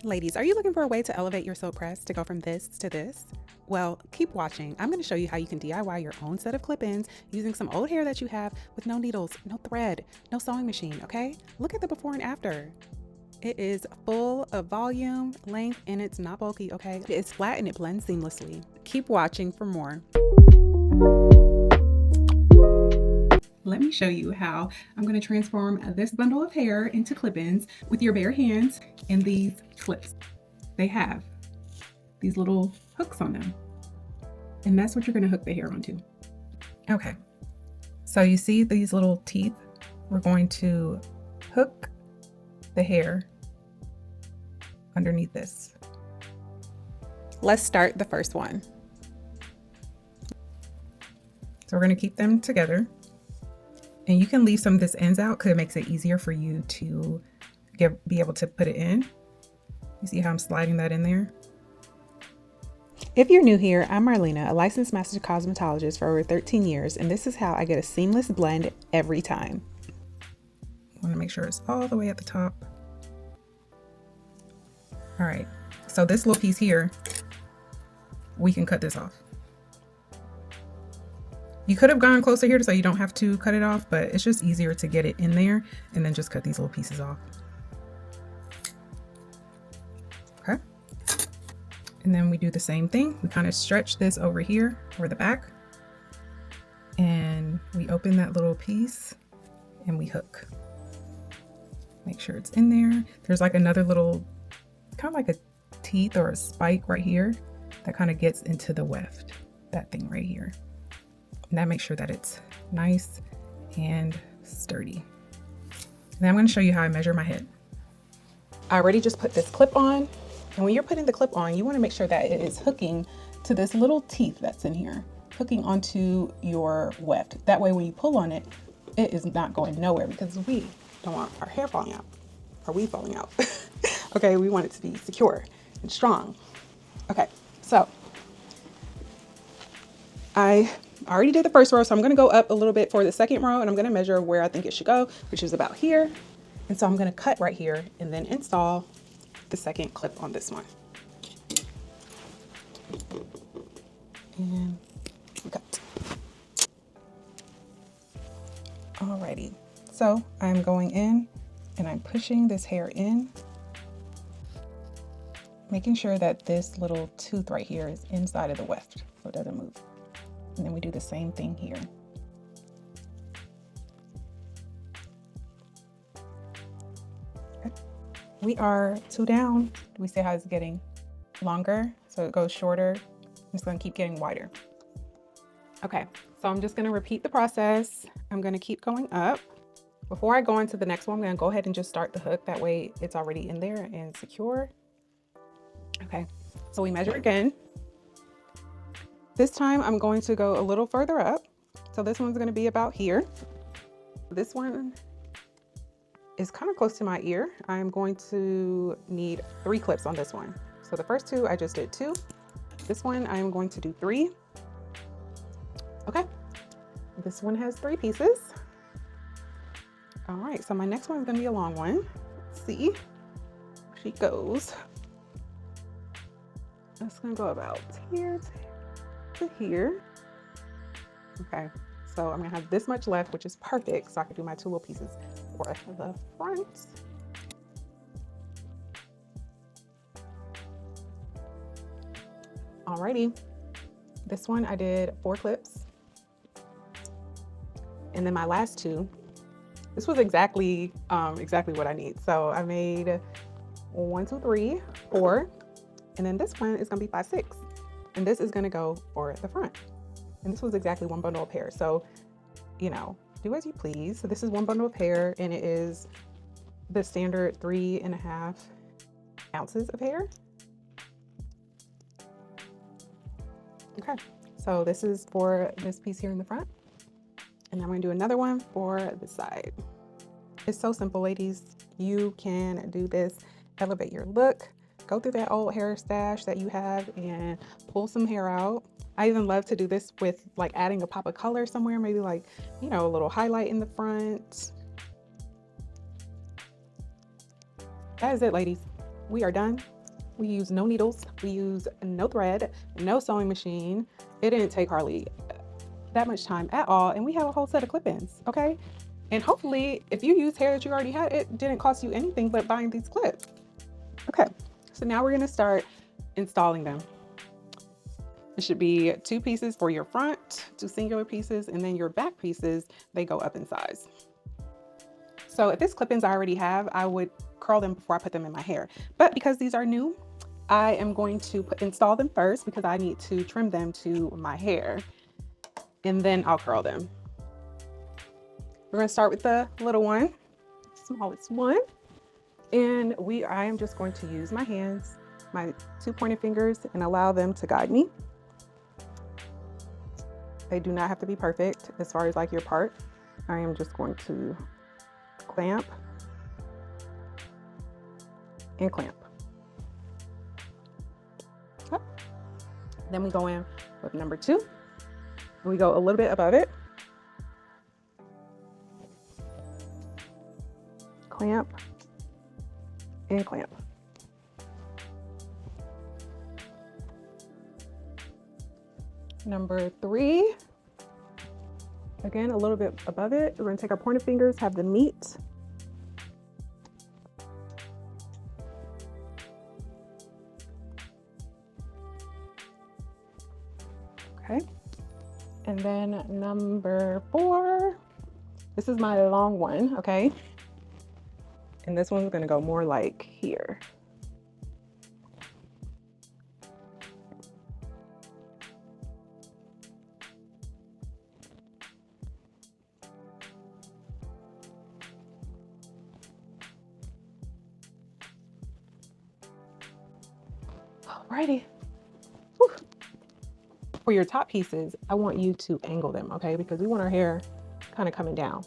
Ladies, are you looking for a way to elevate your silk press to go from this to this? Well, keep watching. I'm going to show you how you can DIY your own set of clip-ins using some old hair that you have with no needles, no thread, no sewing machine, okay? Look at the before and after. It is full of volume, length, and it's not bulky, okay? It's flat and it blends seamlessly. Keep watching for more. Let me show you how I'm going to transform this bundle of hair into clip-ins with your bare hands and these clips. They have these little hooks on them, and that's what you're going to hook the hair onto. Okay, so you see these little teeth? We're going to hook the hair underneath this. Let's start the first one. So we're going to keep them together. And you can leave some of this ends out because it makes it easier for you to be able to put it in. You see how I'm sliding that in there? If you're new here, I'm Marlena, a licensed master cosmetologist for over 13 years, and this is how I get a seamless blend every time. I want to make sure it's all the way at the top. All right, so this little piece here, we can cut this off. You could have gone closer here so you don't have to cut it off, but it's just easier to get it in there and then just cut these little pieces off. Okay. And then we do the same thing. We kind of stretch this over here, over the back, and we open that little piece and we hook. Make sure it's in there. There's like another little, kind of like a teeth or a spike right here that kind of gets into the weft, that thing right here. And that makes sure that it's nice and sturdy. And then I'm going to show you how I measure my head. I already just put this clip on. And when you're putting the clip on, you want to make sure that it is hooking to this little teeth that's in here, hooking onto your weft. That way, when you pull on it, it is not going nowhere because we don't want our hair falling out or weave falling out. Okay, we want it to be secure and strong. Okay, so I already did the first row, so I'm going to go up a little bit for the second row, and I'm going to measure where I think it should go, which is about here. And so I'm going to cut right here and then install the second clip on this one. And cut. Alrighty, so I'm going in and I'm pushing this hair in, making sure that this little tooth right here is inside of the weft so it doesn't move. And then we do the same thing here. Okay. We are 2 down. We see how it's getting longer. So it goes shorter. It's going to keep getting wider. Okay, so I'm just going to repeat the process. I'm going to keep going up. Before I go into the next one, I'm going to go ahead and just start the hook. That way it's already in there and secure. Okay, so we measure again. This time I'm going to go a little further up. So this one's going to be about here. This one is kind of close to my ear. I'm going to need 3 clips on this one. So the first 2, I just did 2. This one, I'm going to do 3. Okay. This one has 3 pieces. All right, so my next one is going to be a long one. Let's see. She goes. It's going to go about here to here. Okay, so I'm gonna have this much left, which is perfect, so I can do my 2 little pieces for the front. Alrighty, this one I did 4 clips, and then my last 2. This was exactly what I need. So I made 1, 2, 3, 4, and then this one is gonna be 5, 6. And this is going to go for the front. And this was exactly 1 bundle of hair. So, you know, do as you please. So this is 1 bundle of hair, and it is the standard 3.5 ounces of hair. Okay, so this is for this piece here in the front. And I'm going to do another one for the side. It's so simple, ladies. You can do this, elevate your look. Go through that old hair stash that you have and pull some hair out. I even love to do this with like adding a pop of color somewhere, maybe like, you know, a little highlight in the front. That is it, ladies. we are done. We use no needles, we use no thread, no sewing machine. It didn't take hardly that much time at all, and we have a whole set of clip-ins, okay? And hopefully, if you use hair that you already had, it didn't cost you anything but buying these clips. Okay, so now we're gonna start installing them. It should be 2 pieces for your front, 2 singular pieces, and then your back pieces, they go up in size. So if it's clip-ins I already have, I would curl them before I put them in my hair. But because these are new, I am going to install them first because I need to trim them to my hair, and then I'll curl them. We're gonna start with the little one, smallest one. And I am just going to use my hands, my 2 pointed fingers, and allow them to guide me. They do not have to be perfect as far as like your part. I am just going to clamp and clamp. Okay. Then we go in with number 2, and we go a little bit above it. Clamp and clamp. Number 3, again, a little bit above it. We're gonna take our pointer fingers, have them meet. Okay, and then number 4, this is my long one, okay? And this one's gonna go more like here. Alrighty. Whew. For your top pieces, I want you to angle them, okay? Because we want our hair kind of coming down.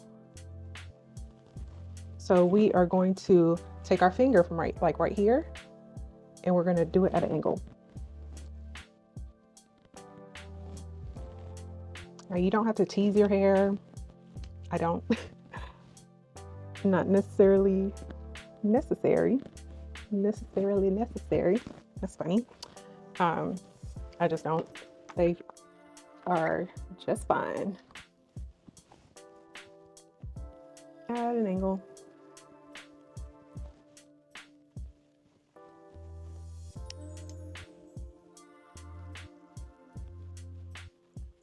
So we are going to take our finger from right here, and we're gonna do it at an angle. Now you don't have to tease your hair. I don't. Not necessarily necessary. That's funny. I just don't. They are just fine. At an angle.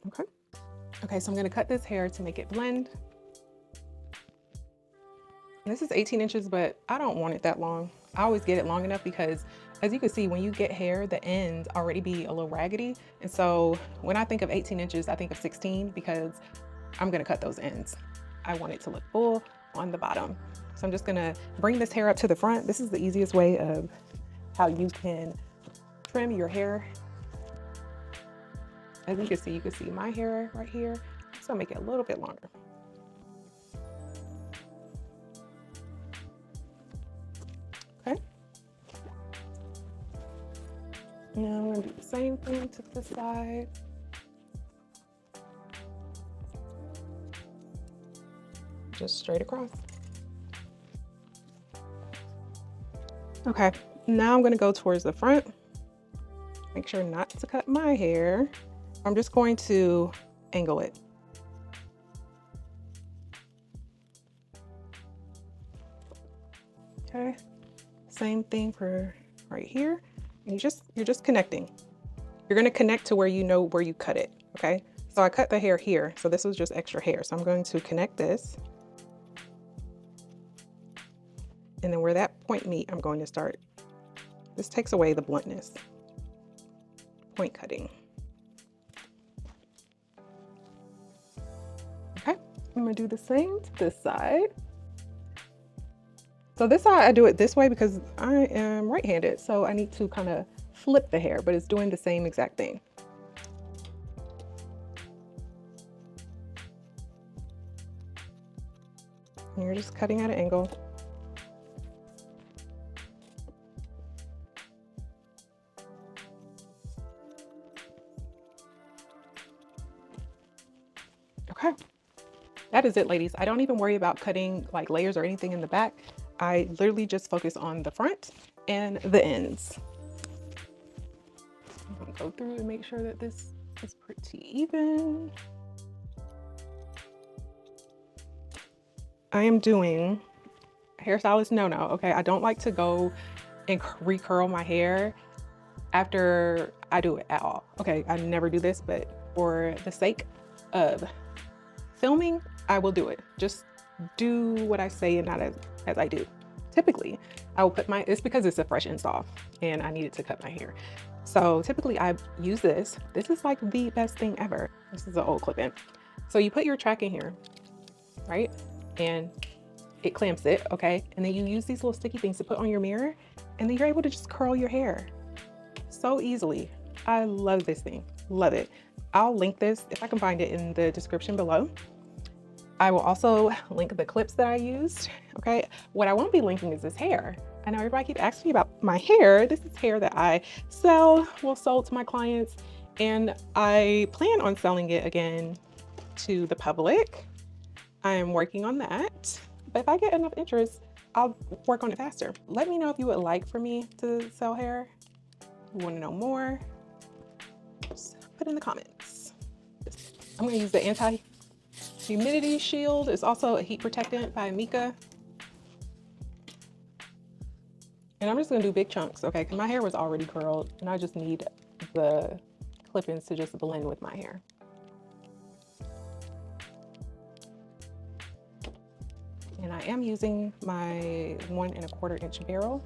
Okay. Okay, so I'm gonna cut this hair to make it blend. This is 18 inches, but I don't want it that long. I always get it long enough because, as you can see, when you get hair, the ends already be a little raggedy. And so when I think of 18 inches, I think of 16 because I'm gonna cut those ends. I want it to look full on the bottom. So I'm just gonna bring this hair up to the front. This is the easiest way of how you can trim your hair. As you can see my hair right here. So I'll make it a little bit longer. Okay. Now I'm gonna do the same thing to the side. Just straight across. Okay, now I'm gonna go towards the front. Make sure not to cut my hair. I'm just going to angle it. Okay, same thing for right here. And you're just connecting. You're gonna connect to where you know where you cut it, okay? So I cut the hair here, so this was just extra hair. So I'm going to connect this. And then where that point meet, I'm going to start. This takes away the bluntness. Point cutting. Okay, I'm gonna do the same to this side. So this side, I do it this way because I am right-handed, so I need to kind of flip the hair, but it's doing the same exact thing. And you're just cutting at an angle. Okay, that is it, ladies. I don't even worry about cutting like layers or anything in the back. I literally just focus on the front and the ends. I'm gonna go through and make sure that this is pretty even. I am doing hairstylist no-no, okay? I don't like to go and recurl my hair after I do it at all. Okay, I never do this, but for the sake of filming, I will do it. Just do what I say and not as I do. Typically, I will put it's because it's a fresh install and I needed to cut my hair. So typically I use this. This is like the best thing ever. This is an old clip-in. So you put your track in here, right? And it clamps it, okay? And then you use these little sticky things to put on your mirror, and then you're able to just curl your hair so easily. I love this thing, love it. I'll link this if I can find it in the description below. I will also link the clips that I used, okay? What I won't be linking is this hair. I know everybody keeps asking me about my hair. This is hair that I sell to my clients, and I plan on selling it again to the public. I am working on that, but if I get enough interest, I'll work on it faster. Let me know if you would like for me to sell hair. You want to know more? Just put in the comments. I'm gonna use the anti-humidity shield. It's also a heat protectant by Mika. And I'm just gonna do big chunks, okay? Because my hair was already curled and I just need the clip-ins to just blend with my hair. And I am using my 1 1/4 inch barrel.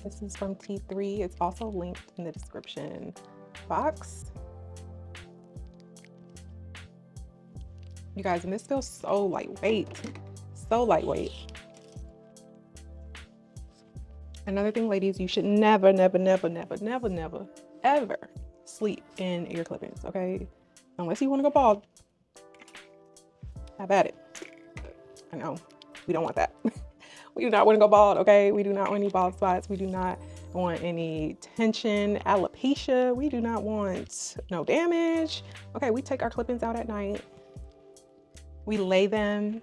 This is from T3. It's also linked in the description box. You guys, and this feels so lightweight, so lightweight. Another thing, ladies, you should never, never, never, never, never, never, ever sleep in your clip-ins, okay? Unless you want to go bald. Have at it. I know, we don't want that. We do not want to go bald, okay? We do not want any bald spots. We do not want any tension, alopecia. We do not want no damage. Okay, we take our clip-ins out at night. We lay them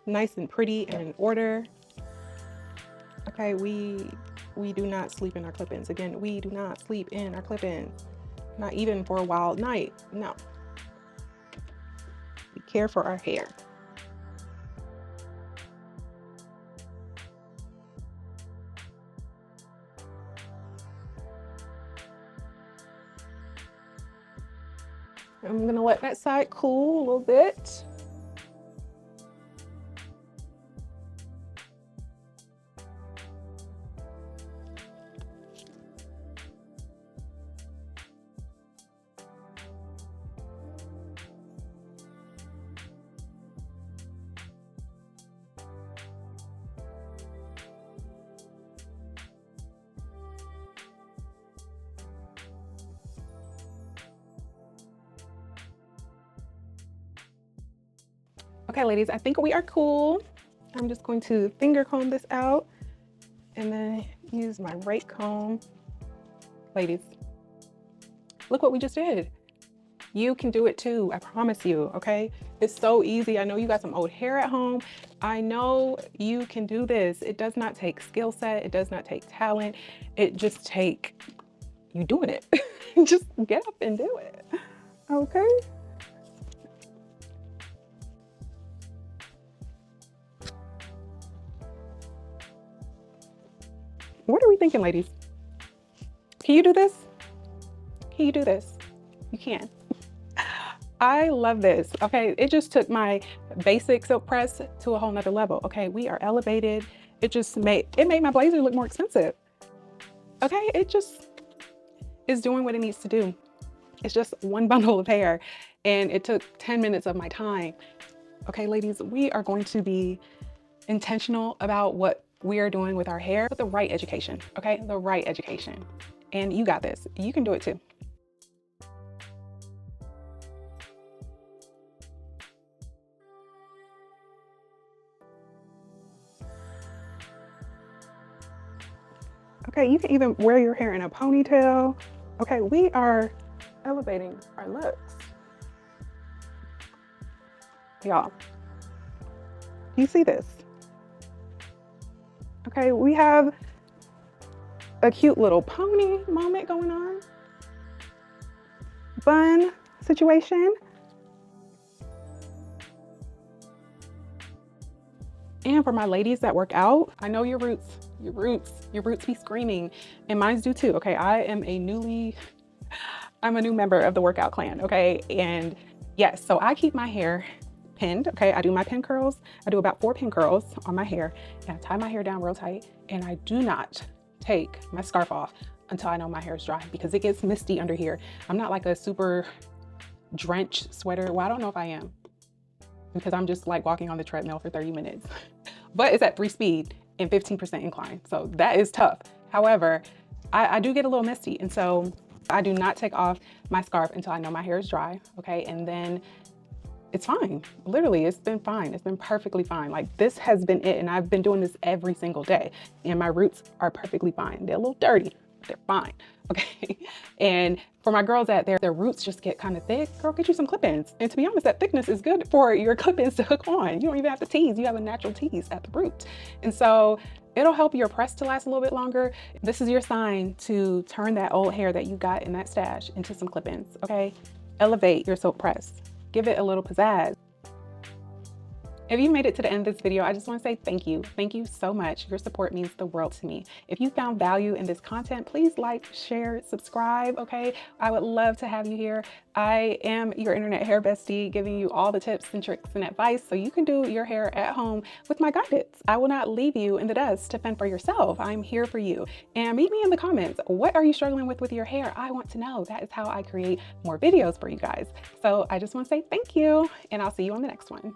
nice and pretty and in order. Okay, we do not sleep in our clip-ins. Again, we do not sleep in our clip-ins. Not even for a wild night, no. We care for our hair. I'm gonna let that side cool a little bit. Okay, ladies, I think we are cool. I'm just going to finger comb this out and then use my rake comb. Ladies, look what we just did. You can do it too, I promise you, okay? It's so easy. I know you got some old hair at home. I know you can do this. It does not take skill set. It does not take talent. It just takes you doing it. Just get up and do it, okay? What are we thinking, ladies? Can you do this? Can you do this? You can. I love this, okay? It just took my basic silk press to a whole nother level, okay? We are elevated. It made my blazer look more expensive, okay? It just is doing what it needs to do. It's just one bundle of hair and it took 10 minutes of my time. Okay, ladies, we are going to be intentional about what we are doing with our hair with the right education, okay? The right education. And you got this. You can do it too. Okay, you can even wear your hair in a ponytail. Okay, we are elevating our looks. Y'all, do you see this? Okay, we have a cute little pony moment going on. Bun situation. And for my ladies that work out, I know your roots be screaming, and mine do too. Okay, I'm a new member of the workout clan. Okay, and yes, so I keep my hair pinned. Okay, I do my pin curls. I do about 4 pin curls on my hair, and I tie my hair down real tight, and I do not take my scarf off until I know my hair is dry, because it gets misty under here. I'm not like a super drenched sweater. Well, I don't know if I am, because I'm just like walking on the treadmill for 30 minutes, but it's at 3 speed and 15% incline. So that is tough. However, I do get a little misty. And so I do not take off my scarf until I know my hair is dry. Okay. And then it's fine. Literally, it's been fine. It's been perfectly fine. Like, this has been it. And I've been doing this every single day, and my roots are perfectly fine. They're a little dirty, but they're fine. Okay. And for my girls out there, their roots just get kind of thick, girl, get you some clip-ins. And to be honest, that thickness is good for your clip-ins to hook on. You don't even have to tease. You have a natural tease at the root. And so it'll help your press to last a little bit longer. This is your sign to turn that old hair that you got in that stash into some clip-ins. Okay. Elevate your silk press. Give it a little pizzazz. If you made it to the end of this video, I just want to say thank you. Thank you so much. Your support means the world to me. If you found value in this content, please like, share, subscribe, okay? I would love to have you here. I am your internet hair bestie, giving you all the tips and tricks and advice so you can do your hair at home with my guidance. I will not leave you in the dust to fend for yourself. I'm here for you. And meet me in the comments. What are you struggling with your hair? I want to know. That is how I create more videos for you guys. So I just want to say thank you, and I'll see you on the next one.